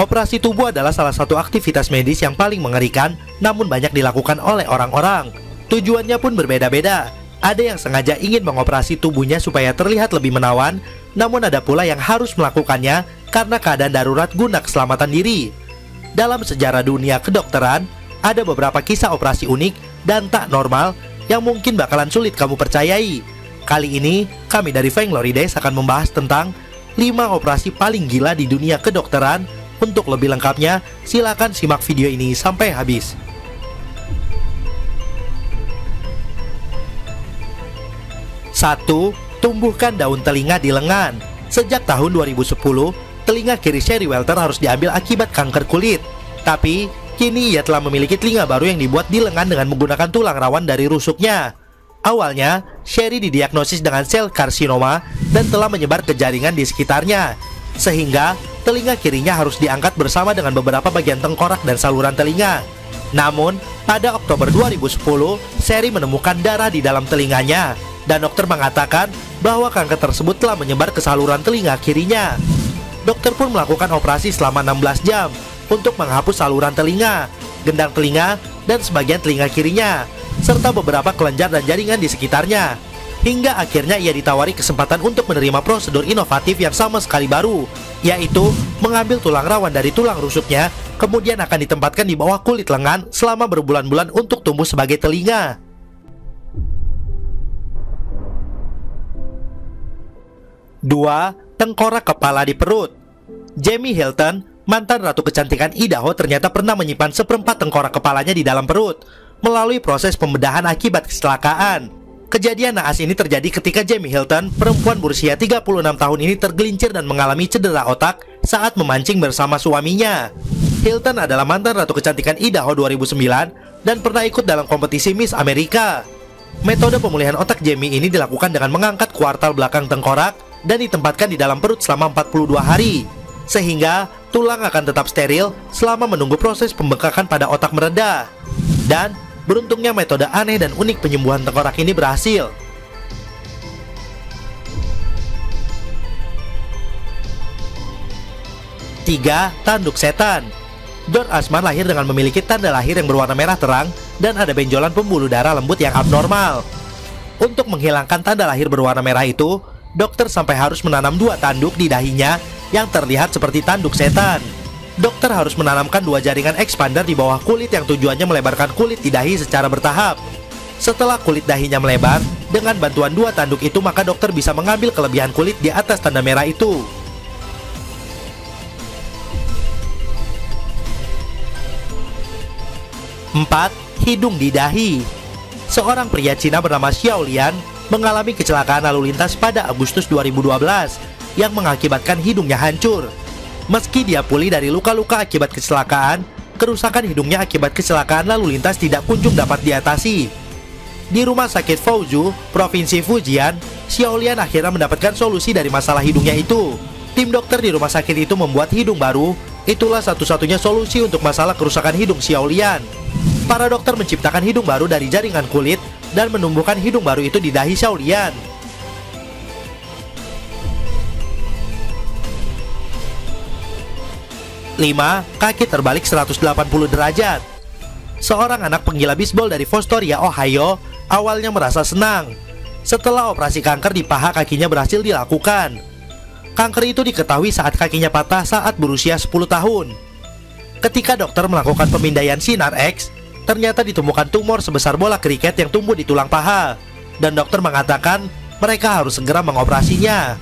Operasi tubuh adalah salah satu aktivitas medis yang paling mengerikan, namun banyak dilakukan oleh orang-orang. Tujuannya pun berbeda-beda. Ada yang sengaja ingin mengoperasi tubuhnya supaya terlihat lebih menawan, namun ada pula yang harus melakukannya karena keadaan darurat guna keselamatan diri. Dalam sejarah dunia kedokteran, ada beberapa kisah operasi unik dan tak normal yang mungkin bakalan sulit kamu percayai. Kali ini, kami dari Fanglorides akan membahas tentang 5 operasi paling gila di dunia kedokteran. Untuk lebih lengkapnya, silakan simak video ini sampai habis. 1. Tumbuhkan daun telinga di lengan. Sejak tahun 2010, telinga kiri Sherry Welter harus diambil akibat kanker kulit. Tapi, kini ia telah memiliki telinga baru yang dibuat di lengan dengan menggunakan tulang rawan dari rusuknya. Awalnya, Sherry didiagnosis dengan sel karsinoma dan telah menyebar ke jaringan di sekitarnya, sehingga telinga kirinya harus diangkat bersama dengan beberapa bagian tengkorak dan saluran telinga. Namun, pada Oktober 2010, Sherry menemukan darah di dalam telinganya, dan dokter mengatakan bahwa kanker tersebut telah menyebar ke saluran telinga kirinya. Dokter pun melakukan operasi selama 16 jam untuk menghapus saluran telinga, gendang telinga, dan sebagian telinga kirinya, serta beberapa kelenjar dan jaringan di sekitarnya. Hingga akhirnya ia ditawari kesempatan untuk menerima prosedur inovatif yang sama sekali baru, yaitu mengambil tulang rawan dari tulang rusuknya, kemudian akan ditempatkan di bawah kulit lengan selama berbulan-bulan untuk tumbuh sebagai telinga. 2. Tengkorak kepala di perut. Jamie Hilton, mantan ratu kecantikan Idaho, ternyata pernah menyimpan seperempat tengkorak kepalanya di dalam perut melalui proses pembedahan akibat kecelakaan. Kejadian naas ini terjadi ketika Jamie Hilton, perempuan berusia 36 tahun ini, tergelincir dan mengalami cedera otak saat memancing bersama suaminya. Hilton adalah mantan ratu kecantikan Idaho 2009 dan pernah ikut dalam kompetisi Miss Amerika. Metode pemulihan otak Jamie ini dilakukan dengan mengangkat kuartal belakang tengkorak dan ditempatkan di dalam perut selama 42 hari, sehingga tulang akan tetap steril selama menunggu proses pembengkakan pada otak mereda. Dan beruntungnya metode aneh dan unik penyembuhan tengkorak ini berhasil. 3. Tanduk setan. George Asman lahir dengan memiliki tanda lahir yang berwarna merah terang dan ada benjolan pembuluh darah lembut yang abnormal. Untuk menghilangkan tanda lahir berwarna merah itu, dokter sampai harus menanam 2 tanduk di dahinya yang terlihat seperti tanduk setan. Dokter harus menanamkan 2 jaringan expander di bawah kulit yang tujuannya melebarkan kulit di dahi secara bertahap. Setelah kulit dahinya melebar, dengan bantuan 2 tanduk itu maka dokter bisa mengambil kelebihan kulit di atas tanda merah itu. 4. Hidung di dahi. Seorang pria Cina bernama Xiao Lian mengalami kecelakaan lalu lintas pada Agustus 2012 yang mengakibatkan hidungnya hancur. Meski dia pulih dari luka-luka akibat kecelakaan, kerusakan hidungnya akibat kecelakaan lalu lintas tidak kunjung dapat diatasi. Di rumah sakit Fuzhou, Provinsi Fujian, Xiao Lian akhirnya mendapatkan solusi dari masalah hidungnya itu. Tim dokter di rumah sakit itu membuat hidung baru. Itulah satu-satunya solusi untuk masalah kerusakan hidung Xiao Lian. Para dokter menciptakan hidung baru dari jaringan kulit dan menumbuhkan hidung baru itu di dahi Xiao Lian. 5. Kaki terbalik 180 derajat. Seorang anak penggila bisbol dari Fostoria, Ohio, awalnya merasa senang setelah operasi kanker di paha kakinya berhasil dilakukan. Kanker itu diketahui saat kakinya patah saat berusia 10 tahun. Ketika dokter melakukan pemindaian sinar X, ternyata ditemukan tumor sebesar bola kriket yang tumbuh di tulang paha, dan dokter mengatakan mereka harus segera mengoperasinya.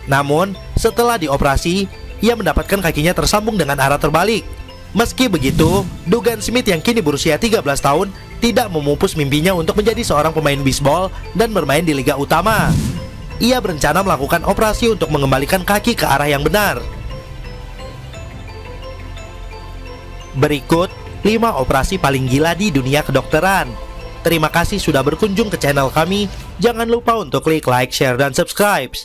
Namun, setelah dioperasi, ia mendapatkan kakinya tersambung dengan arah terbalik. Meski begitu, Dugan Smith yang kini berusia 13 tahun tidak memupus mimpinya untuk menjadi seorang pemain bisbol dan bermain di liga utama. Ia berencana melakukan operasi untuk mengembalikan kaki ke arah yang benar. Berikut 5 operasi paling gila di dunia kedokteran. Terima kasih sudah berkunjung ke channel kami. Jangan lupa untuk klik like, share, dan subscribe.